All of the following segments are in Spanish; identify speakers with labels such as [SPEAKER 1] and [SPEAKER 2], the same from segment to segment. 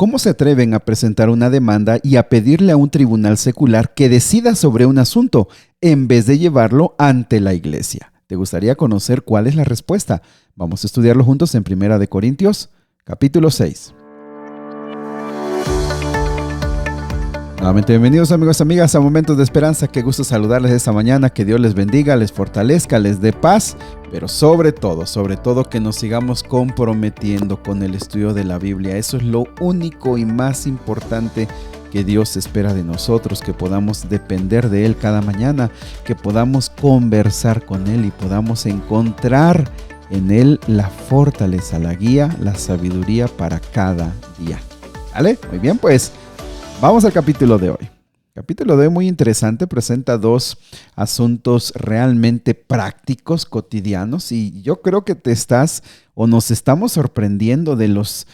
[SPEAKER 1] ¿Cómo se atreven a presentar una demanda y a pedirle a un tribunal secular que decida sobre un asunto en vez de llevarlo ante la iglesia? ¿Te gustaría conocer cuál es la respuesta? Vamos a estudiarlo juntos en 1 Corintios, capítulo 6. Nuevamente bienvenidos amigos y amigas a Momentos de Esperanza. Qué gusto saludarles esta mañana. Que Dios les bendiga, les fortalezca, les dé paz, pero sobre todo que nos sigamos comprometiendo con el estudio de la Biblia. Eso es lo único y más importante que Dios espera de nosotros, que podamos depender de Él cada mañana, que podamos conversar con Él y podamos encontrar en Él la fortaleza, la guía, la sabiduría para cada día. ¿Vale? Muy bien, pues vamos al capítulo de hoy. El capítulo de hoy muy interesante, presenta dos asuntos realmente prácticos, cotidianos, y yo creo que nos estamos sorprendiendo de los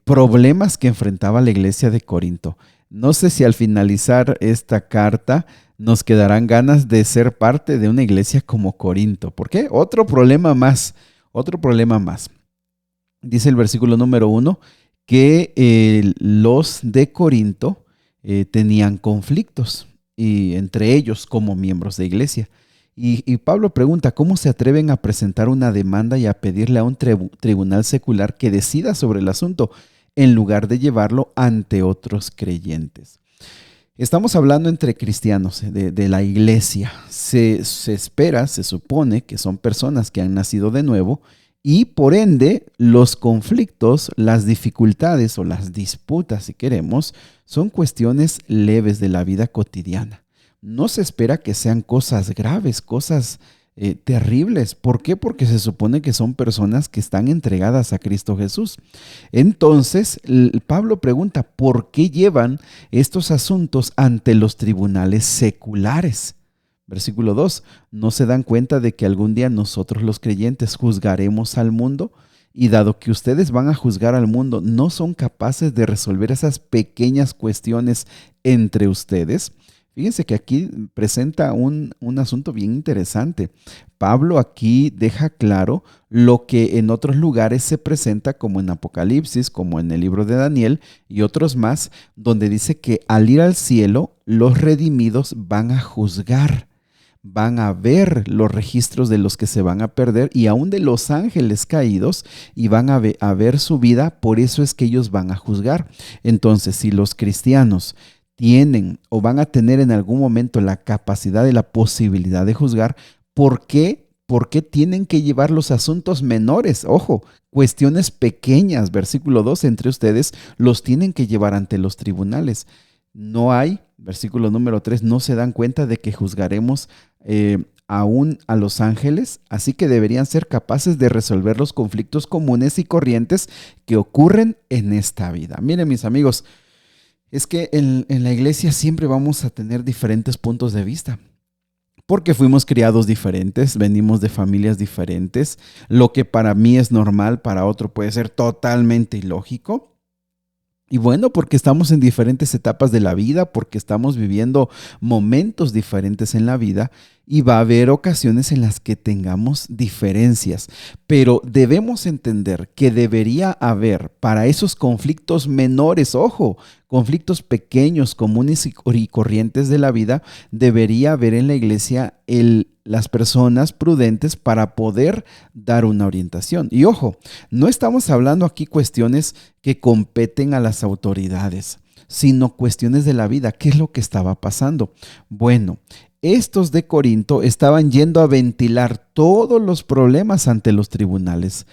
[SPEAKER 1] problemas que enfrentaba la iglesia de Corinto. No sé si al finalizar esta carta nos quedarán ganas de ser parte de una iglesia como Corinto. ¿Por qué? Otro problema más. Dice el versículo número 1 que los de Corinto tenían conflictos y entre ellos como miembros de iglesia. Y Pablo pregunta, ¿cómo se atreven a presentar una demanda y a pedirle a un tribunal secular que decida sobre el asunto en lugar de llevarlo ante otros creyentes? Estamos hablando entre cristianos de la iglesia. Se supone que son personas que han nacido de nuevo y por ende los conflictos, las dificultades o las disputas, si queremos, son cuestiones leves de la vida cotidiana. No se espera que sean cosas graves, cosas terribles. ¿Por qué? Porque se supone que son personas que están entregadas a Cristo Jesús. Entonces, Pablo pregunta, ¿por qué llevan estos asuntos ante los tribunales seculares? Versículo 2, ¿no se dan cuenta de que algún día nosotros los creyentes juzgaremos al mundo? Y dado que ustedes van a juzgar al mundo, ¿no son capaces de resolver esas pequeñas cuestiones entre ustedes? Fíjense que aquí presenta un asunto bien interesante. Pablo aquí deja claro lo que en otros lugares se presenta como en Apocalipsis, como en el libro de Daniel y otros más, donde dice que al ir al cielo, los redimidos van a juzgar. Van a ver los registros de los que se van a perder y aún de los ángeles caídos y van a ver su vida, por eso es que ellos van a juzgar. Entonces, si los cristianos tienen o van a tener en algún momento la capacidad y la posibilidad de juzgar, ¿por qué tienen que llevar los asuntos menores? Ojo, cuestiones pequeñas, versículo 2, entre ustedes los tienen que llevar ante los tribunales. No hay, versículo número 3, no se dan cuenta de que juzgaremos aún a los ángeles, así que deberían ser capaces de resolver los conflictos comunes y corrientes que ocurren en esta vida. Miren, mis amigos, es que en la iglesia siempre vamos a tener diferentes puntos de vista, porque fuimos criados diferentes, venimos de familias diferentes. Lo que para mí es normal, para otro puede ser totalmente ilógico. Y bueno, porque estamos en diferentes etapas de la vida, porque estamos viviendo momentos diferentes en la vida y va a haber ocasiones en las que tengamos diferencias. Pero debemos entender que debería haber para esos conflictos menores, ojo, conflictos pequeños, comunes y corrientes de la vida, debería haber en la iglesia las personas prudentes para poder dar una orientación. Y ojo, no estamos hablando aquí cuestiones que competen a las autoridades, sino cuestiones de la vida. ¿Qué es lo que estaba pasando? Bueno, estos de Corinto estaban yendo a ventilar todos los problemas ante los tribunales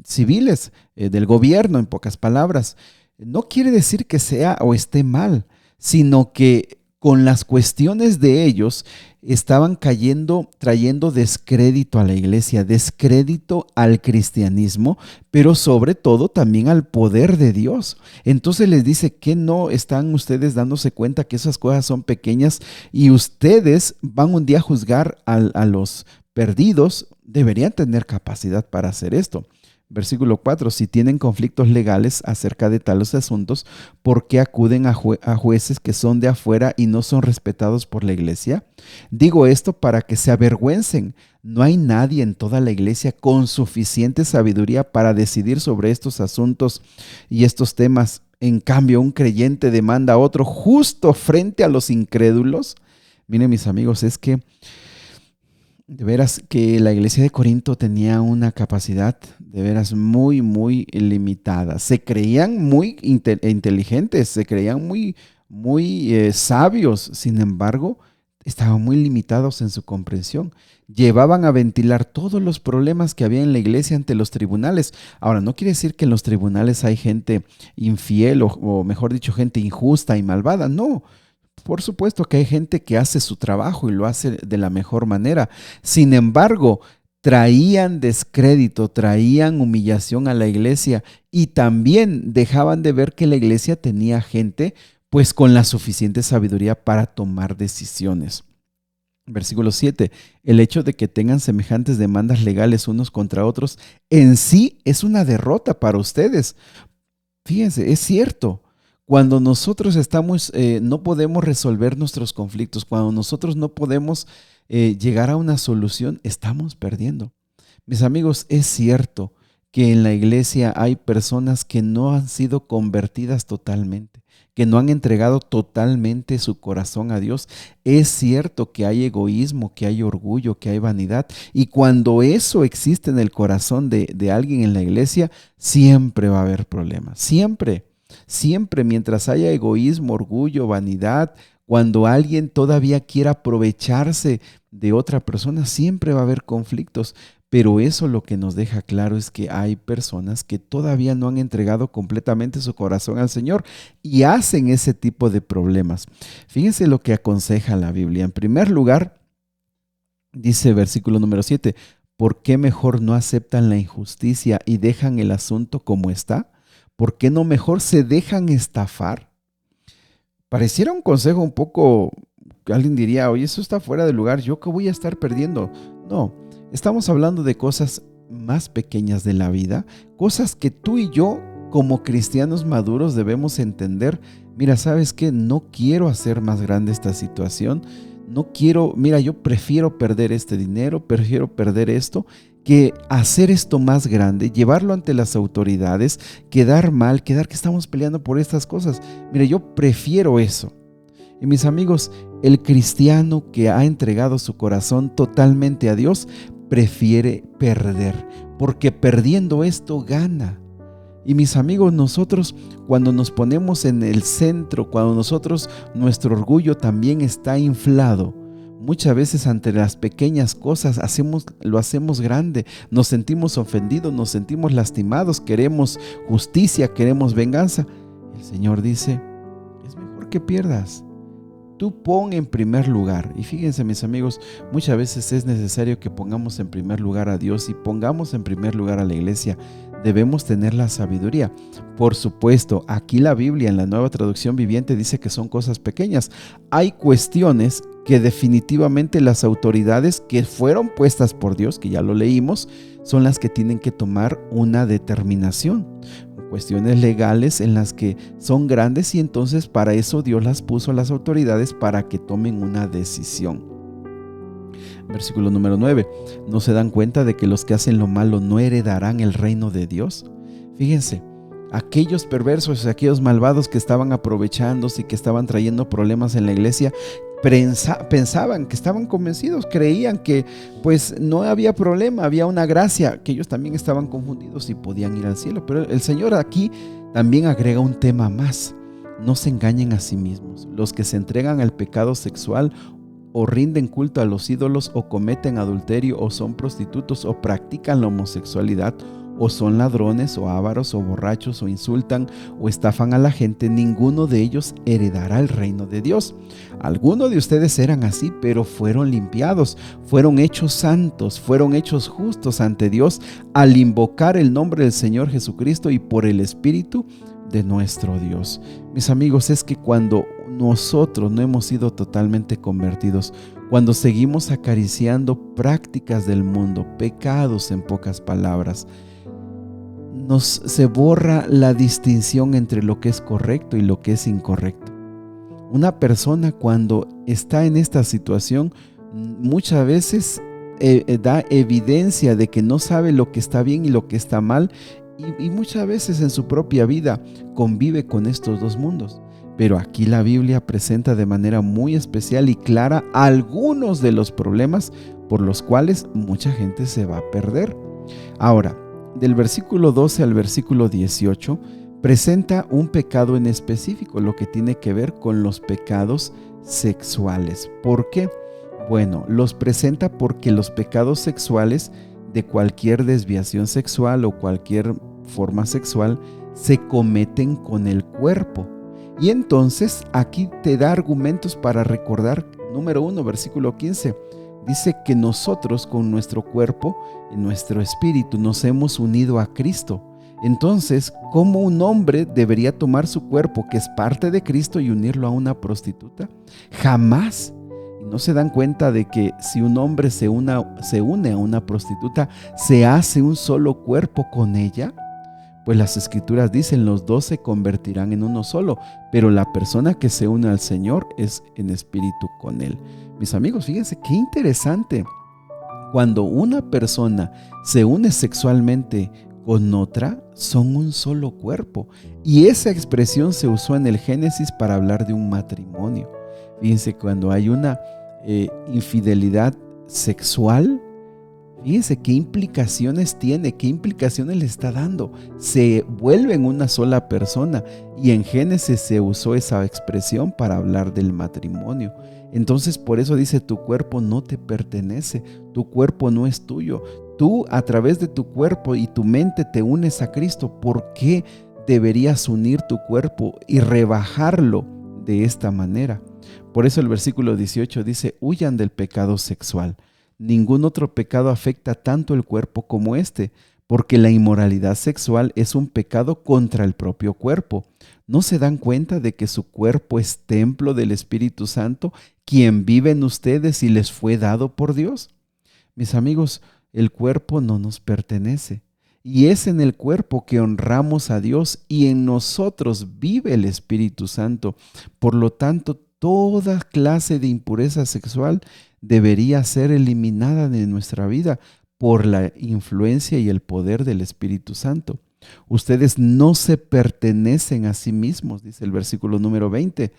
[SPEAKER 1] civiles del gobierno, en pocas palabras. No quiere decir que sea o esté mal, sino que con las cuestiones de ellos estaban trayendo descrédito a la iglesia, descrédito al cristianismo, pero sobre todo también al poder de Dios. Entonces les dice que no están ustedes dándose cuenta que esas cosas son pequeñas y ustedes van un día a juzgar a los perdidos, deberían tener capacidad para hacer esto. Versículo 4, si tienen conflictos legales acerca de tales asuntos, ¿por qué acuden a jueces que son de afuera y no son respetados por la iglesia? Digo esto para que se avergüencen. No hay nadie en toda la iglesia con suficiente sabiduría para decidir sobre estos asuntos y estos temas. En cambio, un creyente demanda a otro justo frente a los incrédulos. Miren, mis amigos, es que de veras que la iglesia de Corinto tenía una capacidad de veras muy, muy limitada. Se creían muy inteligentes, se creían muy sabios. Sin embargo, estaban muy limitados en su comprensión. Llevaban a ventilar todos los problemas que había en la iglesia ante los tribunales. Ahora, no quiere decir que en los tribunales hay gente infiel o mejor dicho, gente injusta y malvada. No. Por supuesto que hay gente que hace su trabajo y lo hace de la mejor manera. Sin embargo, traían descrédito, traían humillación a la iglesia y también dejaban de ver que la iglesia tenía gente pues con la suficiente sabiduría para tomar decisiones. Versículo 7. El hecho de que tengan semejantes demandas legales unos contra otros en sí es una derrota para ustedes. Fíjense, es cierto. Cuando nosotros no podemos resolver nuestros conflictos, cuando nosotros no podemos llegar a una solución, estamos perdiendo. Mis amigos, es cierto que en la iglesia hay personas que no han sido convertidas totalmente, que no han entregado totalmente su corazón a Dios. Es cierto que hay egoísmo, que hay orgullo, que hay vanidad. Y cuando eso existe en el corazón de alguien en la iglesia, siempre va a haber problemas. Siempre. Siempre mientras haya egoísmo, orgullo, vanidad, cuando alguien todavía quiera aprovecharse de otra persona, siempre va a haber conflictos. Pero eso lo que nos deja claro es que hay personas que todavía no han entregado completamente su corazón al Señor y hacen ese tipo de problemas. Fíjense lo que aconseja la Biblia. En primer lugar, dice versículo número 7, ¿por qué mejor no aceptan la injusticia y dejan el asunto como está? ¿Por qué no mejor se dejan estafar? Pareciera un consejo un poco, alguien diría, oye, eso está fuera de lugar, ¿yo qué voy a estar perdiendo? No, estamos hablando de cosas más pequeñas de la vida, cosas que tú y yo como cristianos maduros debemos entender. Mira, ¿sabes qué? No quiero hacer más grande esta situación, no quiero, mira, yo prefiero perder este dinero, prefiero perder esto, que hacer esto más grande, llevarlo ante las autoridades, quedar mal, quedar que estamos peleando por estas cosas. Mire, yo prefiero eso. Y mis amigos, el cristiano que ha entregado su corazón totalmente a Dios, prefiere perder, porque perdiendo esto gana. Y mis amigos, nosotros cuando nos ponemos en el centro, cuando nuestro orgullo también está inflado, muchas veces ante las pequeñas cosas lo hacemos grande, nos sentimos ofendidos, nos sentimos lastimados, queremos justicia, queremos venganza. El Señor dice, es mejor que pierdas. Tú pon en primer lugar. Y fíjense, mis amigos, muchas veces es necesario que pongamos en primer lugar a Dios y pongamos en primer lugar a la iglesia. Debemos tener la sabiduría. Por supuesto, aquí la Biblia en la Nueva Traducción Viviente dice que son cosas pequeñas. Hay cuestiones que definitivamente las autoridades que fueron puestas por Dios, que ya lo leímos, son las que tienen que tomar una determinación. Cuestiones legales en las que son grandes y entonces para eso Dios las puso a las autoridades para que tomen una decisión. Versículo número 9. ¿No se dan cuenta de que los que hacen lo malo no heredarán el reino de Dios? Fíjense, aquellos perversos, aquellos malvados que estaban aprovechándose y que estaban trayendo problemas en la iglesia, pensaban, que estaban convencidos, creían que pues no había problema, había una gracia, que ellos también estaban confundidos y podían ir al cielo. Pero el Señor aquí también agrega un tema más: no se engañen a sí mismos. Los que se entregan al pecado sexual o rinden culto a los ídolos o cometen adulterio o son prostitutos o practican la homosexualidad o son ladrones o ávaros o borrachos o insultan o estafan a la gente, ninguno de ellos heredará el reino de Dios. Algunos de ustedes eran así, pero fueron limpiados, fueron hechos santos, fueron hechos justos ante Dios al invocar el nombre del Señor Jesucristo y por el Espíritu de nuestro Dios. Mis amigos, es que cuando nosotros no hemos sido totalmente convertidos, cuando seguimos acariciando prácticas del mundo, pecados en pocas palabras, se borra la distinción entre lo que es correcto y lo que es incorrecto. Una persona cuando está en esta situación muchas veces da evidencia de que no sabe lo que está bien y lo que está mal, y muchas veces en su propia vida convive con estos dos mundos. Pero aquí la Biblia presenta de manera muy especial y clara algunos de los problemas por los cuales mucha gente se va a perder. Ahora, del versículo 12 al versículo 18, presenta un pecado en específico, lo que tiene que ver con los pecados sexuales. ¿Por qué? Bueno, los presenta porque los pecados sexuales de cualquier desviación sexual o cualquier forma sexual se cometen con el cuerpo. Y entonces aquí te da argumentos para recordar. Número 1, versículo 15. Dice que nosotros con nuestro cuerpo y nuestro espíritu nos hemos unido a Cristo. Entonces, ¿cómo un hombre debería tomar su cuerpo, que es parte de Cristo, y unirlo a una prostituta? Jamás. Y no se dan cuenta de que si un hombre se une a una prostituta, se hace un solo cuerpo con ella. Pues las escrituras dicen, los dos se convertirán en uno solo, pero la persona que se une al Señor es en espíritu con Él. Mis amigos, fíjense qué interesante. Cuando una persona se une sexualmente con otra, son un solo cuerpo. Y esa expresión se usó en el Génesis para hablar de un matrimonio. Fíjense, cuando hay una infidelidad sexual, fíjense qué implicaciones tiene, qué implicaciones le está dando. Se vuelven una sola persona, y en Génesis se usó esa expresión para hablar del matrimonio. Entonces por eso dice, tu cuerpo no te pertenece, tu cuerpo no es tuyo. Tú a través de tu cuerpo y tu mente te unes a Cristo. ¿Por qué deberías unir tu cuerpo y rebajarlo de esta manera? Por eso el versículo 18 dice, huyan del pecado sexual. Ningún otro pecado afecta tanto el cuerpo como este, porque la inmoralidad sexual es un pecado contra el propio cuerpo. ¿No se dan cuenta de que su cuerpo es templo del Espíritu Santo, quien vive en ustedes y les fue dado por Dios? Mis amigos, el cuerpo no nos pertenece, y es en el cuerpo que honramos a Dios, y en nosotros vive el Espíritu Santo. Por lo tanto, toda clase de impureza sexual debería ser eliminada de nuestra vida por la influencia y el poder del Espíritu Santo. Ustedes no se pertenecen a sí mismos, dice el versículo número 20.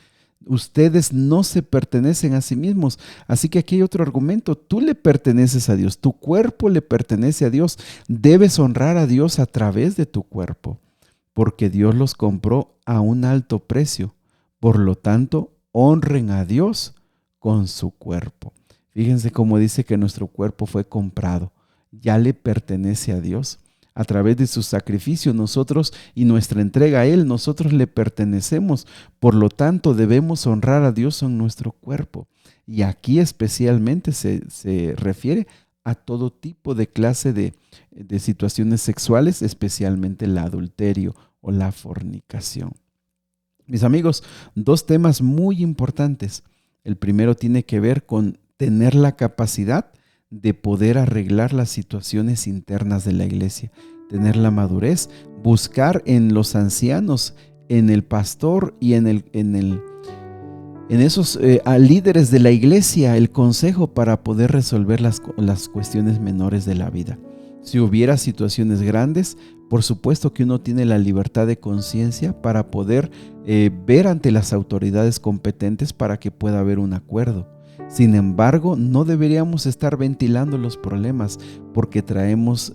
[SPEAKER 1] Ustedes no se pertenecen a sí mismos. Así que aquí hay otro argumento. Tú le perteneces a Dios, tu cuerpo le pertenece a Dios. Debes honrar a Dios a través de tu cuerpo, porque Dios los compró a un alto precio. Por lo tanto, honren a Dios con su cuerpo. Fíjense cómo dice que nuestro cuerpo fue comprado. Ya le pertenece a Dios. A través de su sacrificio nosotros y nuestra entrega a Él, nosotros le pertenecemos. Por lo tanto, debemos honrar a Dios en nuestro cuerpo. Y aquí especialmente se refiere a todo tipo de clase de situaciones sexuales, especialmente el adulterio o la fornicación. Mis amigos, dos temas muy importantes. El primero tiene que ver con tener la capacidad de poder arreglar las situaciones internas de la iglesia, tener la madurez, buscar en los ancianos, en el pastor y en esos líderes de la iglesia el consejo para poder resolver las cuestiones menores de la vida. Si hubiera situaciones grandes, por supuesto que uno tiene la libertad de conciencia para poder ver ante las autoridades competentes para que pueda haber un acuerdo. Sin embargo, no deberíamos estar ventilando los problemas porque traemos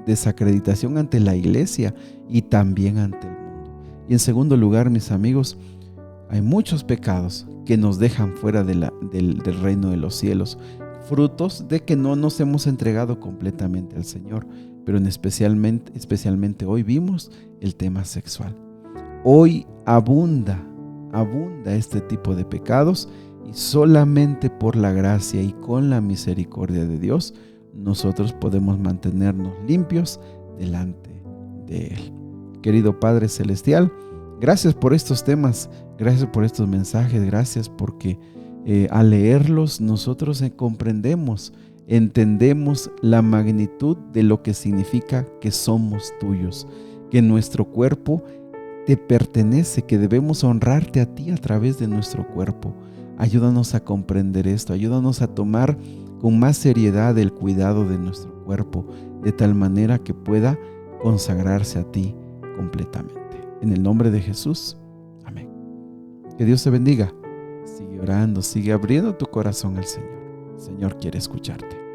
[SPEAKER 1] desacreditación ante la iglesia y también ante el mundo. Y en segundo lugar, mis amigos, hay muchos pecados que nos dejan fuera del reino de los cielos, frutos de que no nos hemos entregado completamente al Señor. Pero especialmente hoy vimos el tema sexual. Hoy abunda este tipo de pecados, y solamente por la gracia y con la misericordia de Dios nosotros podemos mantenernos limpios delante de Él. Querido Padre Celestial, gracias por estos temas, gracias por estos mensajes, gracias porque al leerlos nosotros comprendemos entendemos la magnitud de lo que significa que somos tuyos, que nuestro cuerpo te pertenece, que debemos honrarte a ti a través de nuestro cuerpo. Ayúdanos a comprender esto, ayúdanos a tomar con más seriedad el cuidado de nuestro cuerpo, de tal manera que pueda consagrarse a ti completamente. En el nombre de Jesús, amén. Que Dios te bendiga. Sigue orando, sigue abriendo tu corazón al Señor. El Señor quiere escucharte.